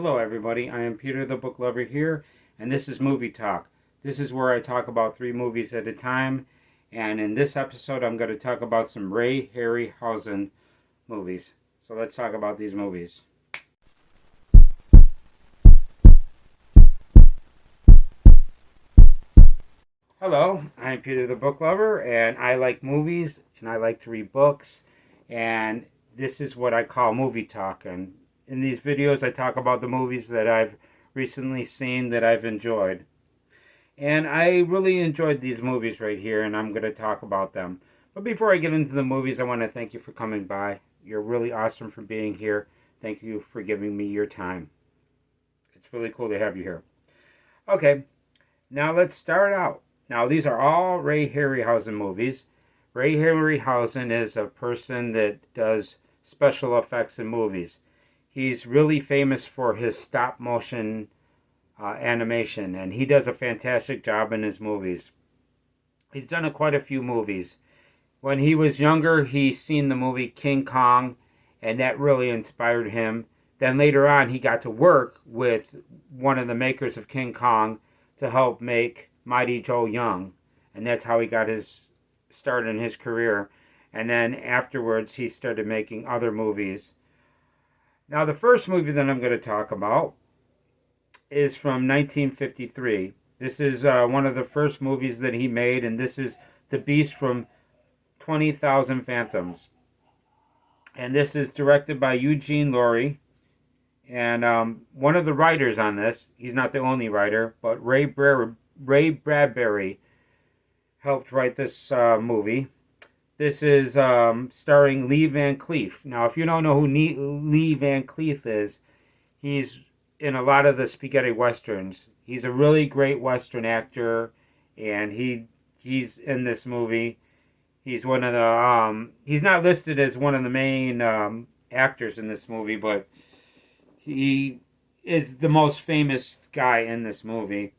Hello everybody, I am Peter the Book Lover here, and this is Movie Talk. This is where I talk about 3 movies at a time, and in this episode I'm going to talk about some Ray Harryhausen movies. So let's talk about these movies. Hello, I'm Peter the Book Lover, and I like movies, and I like to read books, and this is what I call Movie Talk. And in these videos I talk about the movies that I've recently seen that I've enjoyed. And I really enjoyed these movies right here, and I'm going to talk about them. But before I get into the movies, I want to thank you for coming by. You're really awesome for being here. Thank you for giving me your time. It's really cool to have you here. Okay, now let's start out. Now, these are all Ray Harryhausen movies. Ray Harryhausen is a person that does special effects in movies. He's really famous for his stop motion animation, and he does a fantastic job in his movies. He's done quite a few movies. When he was younger, he seen the movie King Kong, and that really inspired him. Then later on, he got to work with one of the makers of King Kong to help make Mighty Joe Young, and that's how he got his start in his career. And then afterwards, he started making other movies. Now, the first movie that I'm going to talk about is from 1953. This is one of the first movies that he made, and this is The Beast from 20,000 Fathoms. And this is directed by Eugene Laurie. And one of the writers on this, he's not the only writer, but Ray Bradbury helped write this movie. This is starring Lee Van Cleef. Now, if you don't know who Lee Van Cleef is, he's in a lot of the spaghetti westerns. He's a really great western actor, and he's in this movie. He's one of the he's not listed as one of the main actors in this movie, but he is the most famous guy in this movie.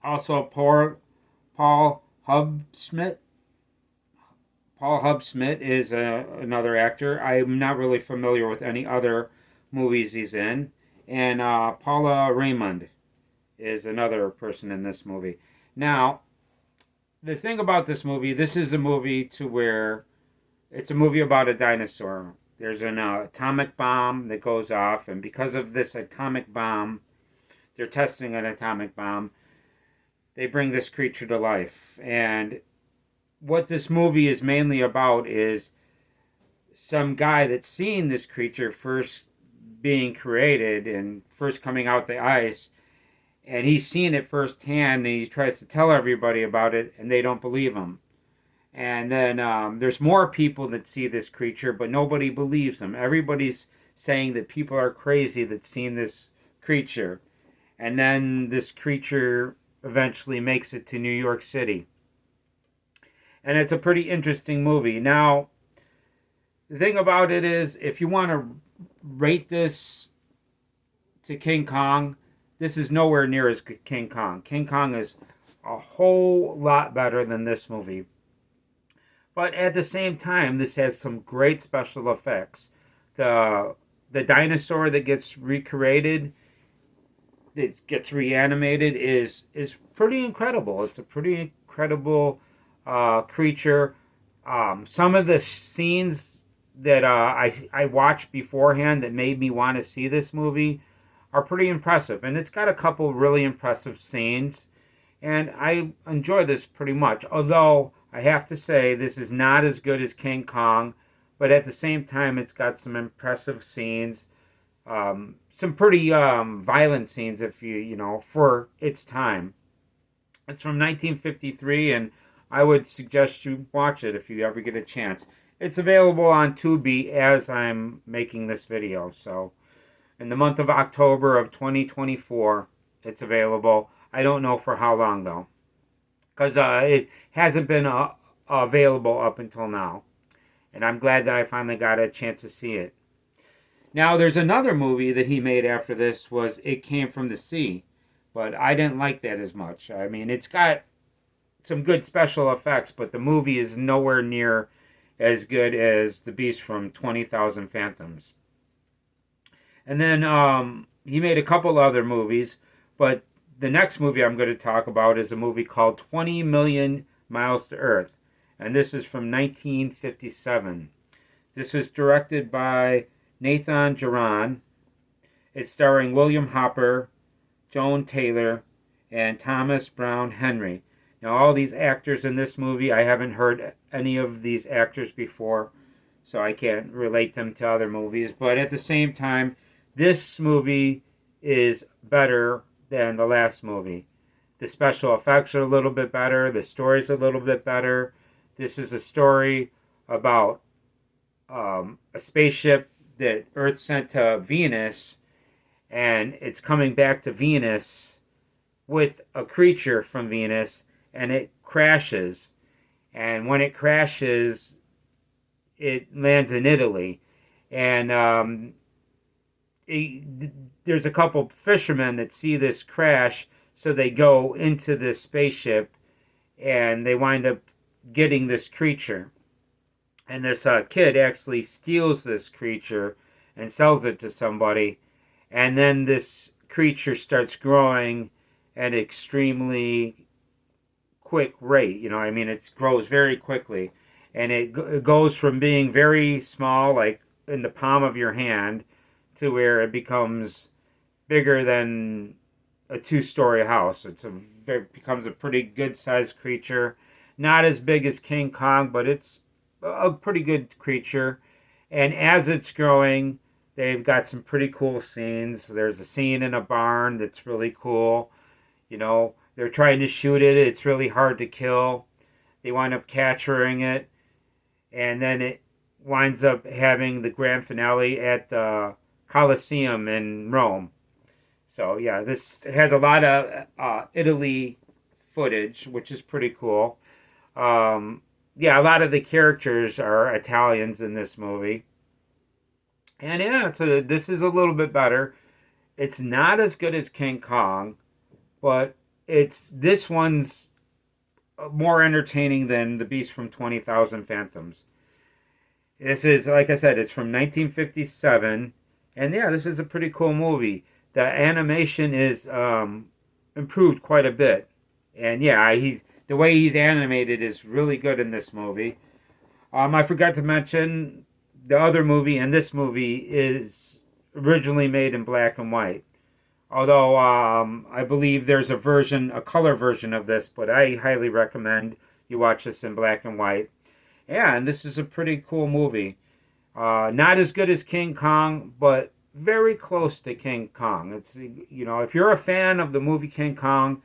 Also, Paul Hubsmith. Paul Hubsmith is another actor. I'm not really familiar with any other movies he's in. And Paula Raymond is another person in this movie. Now, the thing about this movie, this is a movie to where it's a movie about a dinosaur. There's an atomic bomb that goes off, and because of this atomic bomb, they're testing an atomic bomb. They bring this creature to life. And what this movie is mainly about is some guy that's seen this creature first being created and first coming out the ice, and he's seen it firsthand, and he tries to tell everybody about it, and they don't believe him. And then there's more people that see this creature, but nobody believes him. Everybody's saying that people are crazy that's seen this creature. And then this creature eventually makes it to New York City. And it's a pretty interesting movie. Now, the thing about it is, if you want to rate this to King Kong, this is nowhere near as good King Kong. King Kong is a whole lot better than this movie. But at the same time, this has some great special effects. The dinosaur that gets recreated, that gets reanimated, is pretty incredible. It's a pretty incredible creature. Some of the scenes that I watched beforehand that made me want to see this movie are pretty impressive. And it's got a couple really impressive scenes. And I enjoy this pretty much. Although, I have to say, this is not as good as King Kong. But at the same time, it's got some impressive scenes. Some pretty violent scenes, if you know, for its time. It's from 1953, and I would suggest you watch it if you ever get a chance. It's available on Tubi as I'm making this video. So, in the month of October of 2024, it's available. I don't know for how long, though, because it hasn't been available up until now. And I'm glad that I finally got a chance to see it. Now, there's another movie that he made after this, was It Came from the Sea. But I didn't like that as much. I mean, it's got some good special effects, but the movie is nowhere near as good as The Beast from 20,000 Fathoms. And then He made a couple other movies, but the next movie I'm going to talk about is a movie called 20 Million Miles to Earth, and this is from 1957. This was directed by Nathan Jaron. It's starring William Hopper, Joan Taylor, and Thomas Brown Henry. Now, all these actors in this movie, I haven't heard any of these actors before, so I can't relate them to other movies. But at the same time, this movie is better than the last movie. The special effects are a little bit better. The story's a little bit better. This is a story about a spaceship that Earth sent to Venus, and it's coming back to Venus with a creature from Venus, and it crashes. And when it crashes, it lands in Italy. And there's a couple fishermen that see this crash, so they go into this spaceship, and they wind up getting this creature. And this kid actually steals this creature and sells it to somebody. And then this creature starts growing at an extremely quick rate. You know, I mean, it grows very quickly. And it goes from being very small, like in the palm of your hand, to where it becomes bigger than a two-story house. It becomes a pretty good-sized creature. Not as big as King Kong, but it's a pretty good creature. And as it's growing, they've got some pretty cool scenes. There's a scene in a barn that's really cool. You know, they're trying to shoot it. It's really hard to kill. They wind up capturing it. And then it winds up having the grand finale at the Colosseum in Rome. So, yeah, this has a lot of Italy footage, which is pretty cool. Yeah, a lot of the characters are Italians in this movie. And yeah, this is a little bit better. It's not as good as King Kong, but this one's more entertaining than The Beast from 20,000 Fathoms. This is, like I said, it's from 1957. And yeah, this is a pretty cool movie. The animation is improved quite a bit. And yeah, the way he's animated is really good in this movie. I forgot to mention the other movie, and this movie is originally made in black and white. Although I believe there's a color version of this, but I highly recommend you watch this in black and white. Yeah, and this is a pretty cool movie. Not as good as King Kong, but very close to King Kong. It's, you know, if you're a fan of the movie King Kong,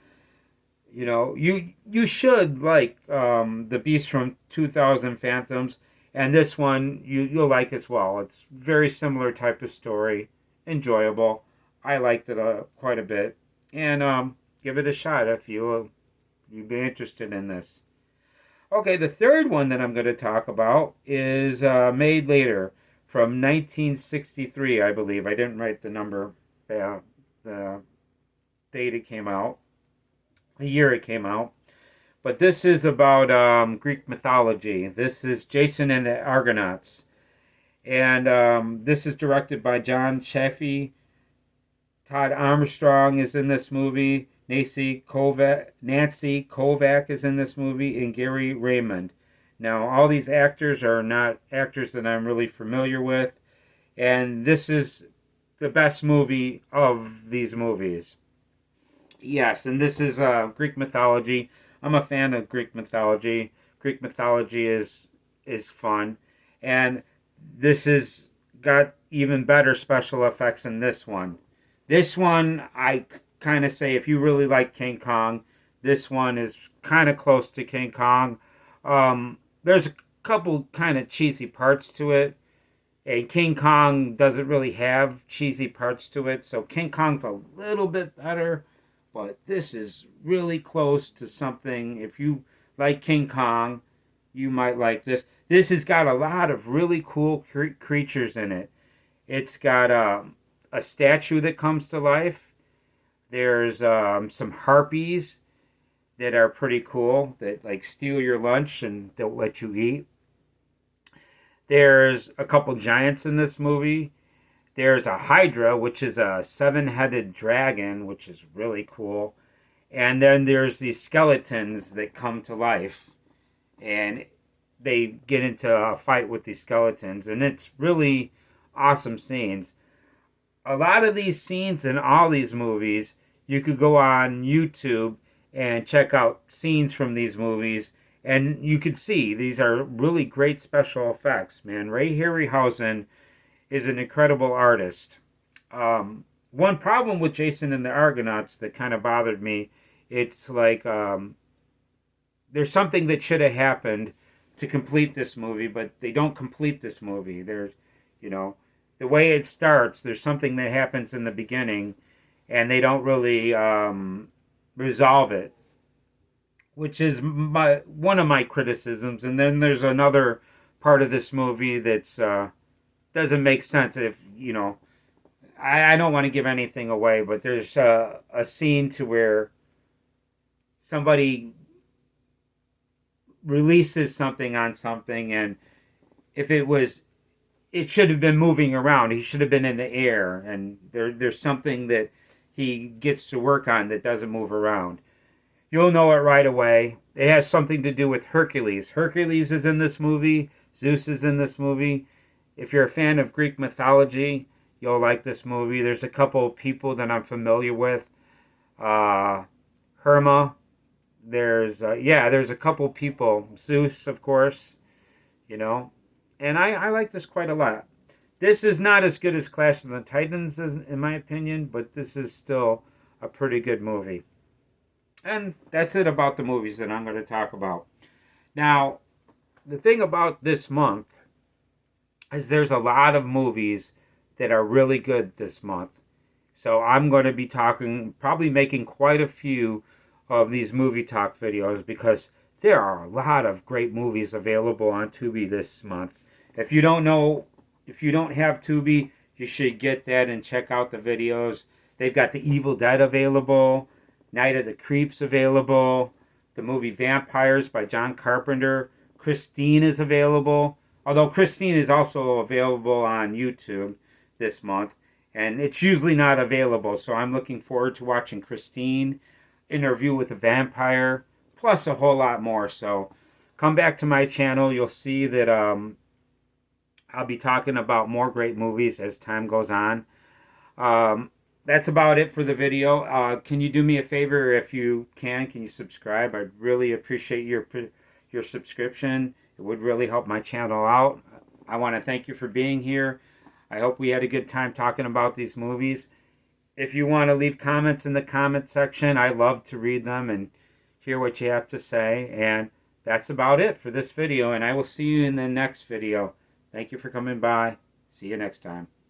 you know, you should like The Beast from 2000 Fathoms, and this one you'll like as well. It's very similar type of story, enjoyable. I liked it quite a bit, and give it a shot if you'd be interested in this. Okay, the third one that I'm going to talk about is made later, from 1963, I believe. I didn't write the number, the date it came out, the year it came out. But this is about Greek mythology. This is Jason and the Argonauts. And this is directed by John Chaffee. Todd Armstrong is in this movie. Nancy Kovac is in this movie, and Gary Raymond. Now, all these actors are not actors that I'm really familiar with, and this is the best movie of these movies. Yes, and this is Greek mythology. I'm a fan of Greek mythology. Greek mythology is fun, and this has got even better special effects than this one. This one, I kind of say, if you really like King Kong, this one is kind of close to King Kong. There's a couple kind of cheesy parts to it, and King Kong doesn't really have cheesy parts to it, so King Kong's a little bit better, but this is really close to something. If you like King Kong, you might like this. This has got a lot of really cool creatures in it. It's got a statue that comes to life. There's some harpies that are pretty cool, that like steal your lunch and don't let you eat. There's a couple giants in this movie. There's a Hydra, which is a seven-headed dragon, which is really cool. And then there's these skeletons that come to life, and they get into a fight with these skeletons, and it's really awesome scenes. A lot of these scenes in all these movies, you could go on YouTube and check out scenes from these movies, and you could see these are really great special effects, man. Ray Harryhausen is an incredible artist. One problem with Jason and the Argonauts that kind of bothered me, it's like there's something that should have happened to complete this movie, but they don't complete this movie. There's, you know, the way it starts, there's something that happens in the beginning, and they don't really resolve it, which is one of my criticisms. And then there's another part of this movie that's doesn't make sense. If you know, I don't want to give anything away, but there's a scene to where somebody releases something on something, and if it should have been moving around. He should have been in the air, and there's something that he gets to work on that doesn't move around. You'll know it right away. It has something to do with Hercules. Hercules is in this movie. Zeus is in this movie. If you're a fan of Greek mythology, you'll like this movie. There's a couple of people that I'm familiar with. Herma. There's a couple of people. Zeus, of course, you know. And I like this quite a lot. This is not as good as Clash of the Titans, in my opinion, but this is still a pretty good movie. And that's it about the movies that I'm going to talk about. Now, the thing about this month is there's a lot of movies that are really good this month. So I'm going to be probably making quite a few of these movie talk videos, because there are a lot of great movies available on Tubi this month. If you don't have Tubi, you should get that and check out the videos. They've got The Evil Dead available, Night of the Creeps available, the movie Vampires by John Carpenter. Christine is available, although Christine is also available on YouTube this month, and it's usually not available, so I'm looking forward to watching Christine, Interview with a Vampire, plus a whole lot more. So come back to my channel. You'll see that I'll be talking about more great movies as time goes on. That's about it for the video. Can you do me a favor? If you can you subscribe? I'd really appreciate your subscription. It would really help my channel out. I want to thank you for being here. I hope we had a good time talking about these movies. If you want to leave comments in the comment section, I love to read them and hear what you have to say. And that's about it for this video, and I will see you in the next video. Thank you for coming by. See you next time.